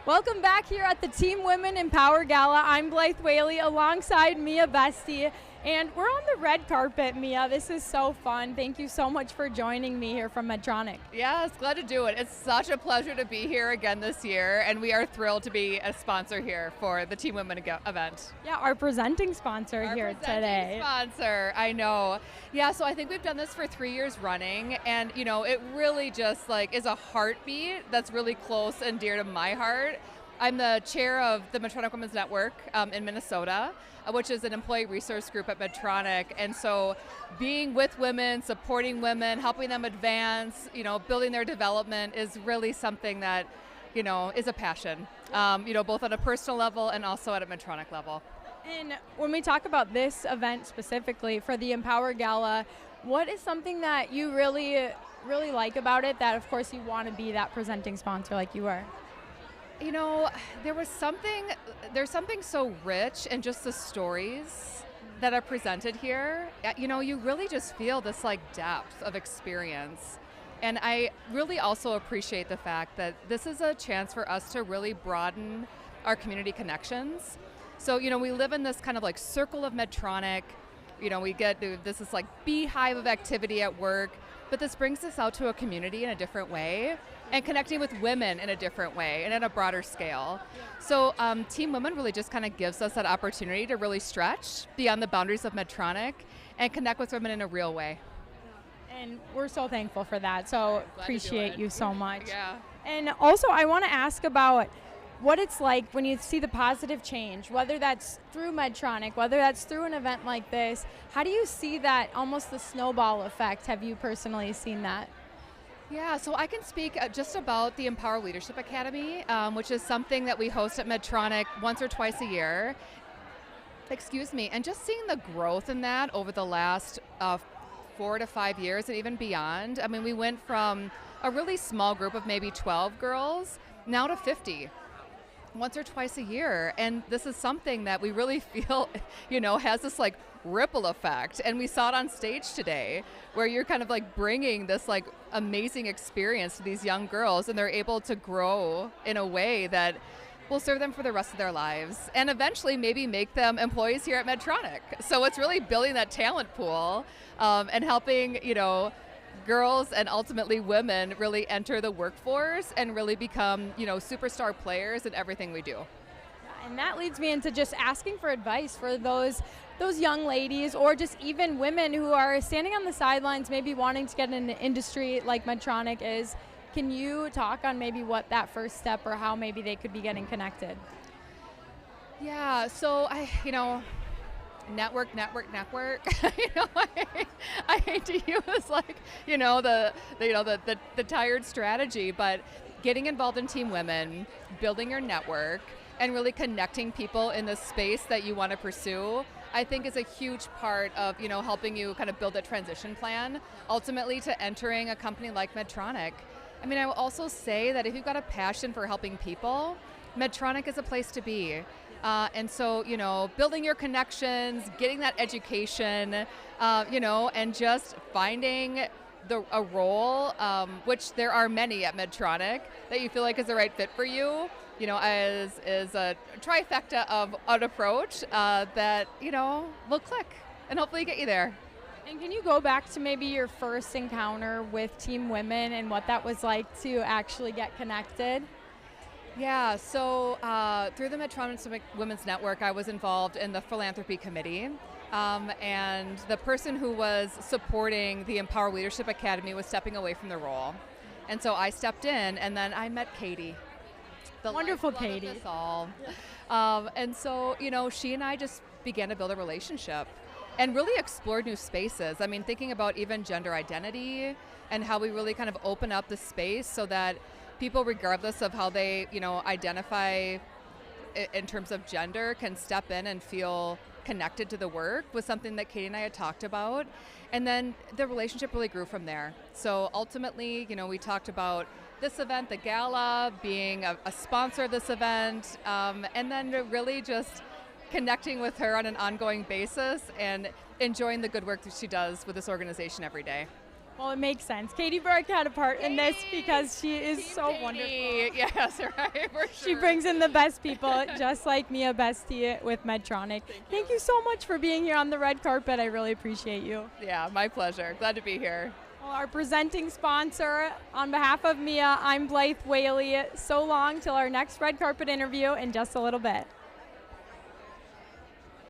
Welcome back here at the Team Women Empower Gala. I'm Blythe Whaley alongside Mia Beste, and we're on the red carpet, Mia. This is so fun. Thank you so much for joining me here from Medtronic. Yes, glad to do it. It's such a pleasure to be here again this year, and we are thrilled to be a sponsor here for the Team Women event. Yeah, our presenting sponsor here today. Sponsor, I know. Yeah, so I think we've done this for 3 years running, and it really just is a heartbeat that's really close and dear to my heart. I'm the chair of the Medtronic Women's Network in Minnesota, which is an employee resource group at Medtronic. And so being with women, supporting women, helping them advance, building their development is really something that, is a passion, both on a personal level and also at a Medtronic level. And when we talk about this event specifically for the Empower Gala, what is something that you really like about it that, of course, you want to be that presenting sponsor like you are? There's something so rich in just the stories that are presented here. You really just feel this depth of experience. And I really also appreciate the fact that this is a chance for us to really broaden our community connections. So, we live in this kind of circle of Medtronic. We get this is beehive of activity at work, but this brings us out to a community in a different way and connecting with women in a different way and at a broader scale. So Team Women really just kind of gives us that opportunity to really stretch beyond the boundaries of Medtronic and connect with women in a real way. And we're so thankful for that. So appreciate you so much. Yeah. And also I want to ask about what it's like when you see the positive change, whether that's through Medtronic, whether that's through an event like this. How do you see that, almost the snowball effect? Have you personally seen that? Yeah, so I can speak just about the Empower Leadership Academy, which is something that we host at Medtronic once or twice a year. And just seeing the growth in that over the last 4 to 5 years and even beyond. I mean, we went from a really small group of maybe 12 girls now to 50. Once or twice a year, and this is something that we really feel has this ripple effect, and we saw it on stage today where you're kind of bringing this amazing experience to these young girls, and they're able to grow in a way that will serve them for the rest of their lives and eventually maybe make them employees here at Medtronic. So it's really building that talent pool and helping girls and ultimately women really enter the workforce and really become, superstar players in everything we do. And that leads me into just asking for advice for those young ladies or just even women who are standing on the sidelines, maybe wanting to get in an industry like Medtronic is. Can you talk on maybe what that first step or how maybe they could be getting connected? Yeah, so network. I hate to use the tired strategy, but getting involved in Team Women, building your network, and really connecting people in the space that you want to pursue, I think is a huge part of helping you kind of build a transition plan, ultimately to entering a company like Medtronic. I mean, I will also say that if you've got a passion for helping people, Medtronic is a place to be. And so, building your connections, getting that education, and just finding a role, which there are many at Medtronic, that you feel like is the right fit for you, is a trifecta of an approach that, will click and hopefully get you there. And can you go back to maybe your first encounter with Team Women and what that was like to actually get connected? Yeah, so through the Medtronic Women's Network, I was involved in the philanthropy committee, and the person who was supporting the Empower Leadership Academy was stepping away from the role. And so I stepped in, and then I met Katie. The wonderful Katie. Of us all. And so, she and I just began to build a relationship and really explored new spaces. I mean, thinking about even gender identity and how we really kind of open up the space so that people, regardless of how they, identify in terms of gender, can step in and feel connected to the work was something that Katie and I had talked about. And then the relationship really grew from there. So ultimately, we talked about this event, the Gala, being a sponsor of this event, and then really just connecting with her on an ongoing basis and enjoying the good work that she does with this organization every day. Well, it makes sense. Katie Burke had a part in this because she is Team so Katie. wonderful. Yes, right, for sure. She brings in the best people, just like Mia Beste with Medtronic. Thank you so much for being here on the red carpet. I really appreciate you. Yeah, my pleasure. Glad to be here. Well, our presenting sponsor, on behalf of Mia, I'm Blythe Whaley. So long till our next red carpet interview in just a little bit.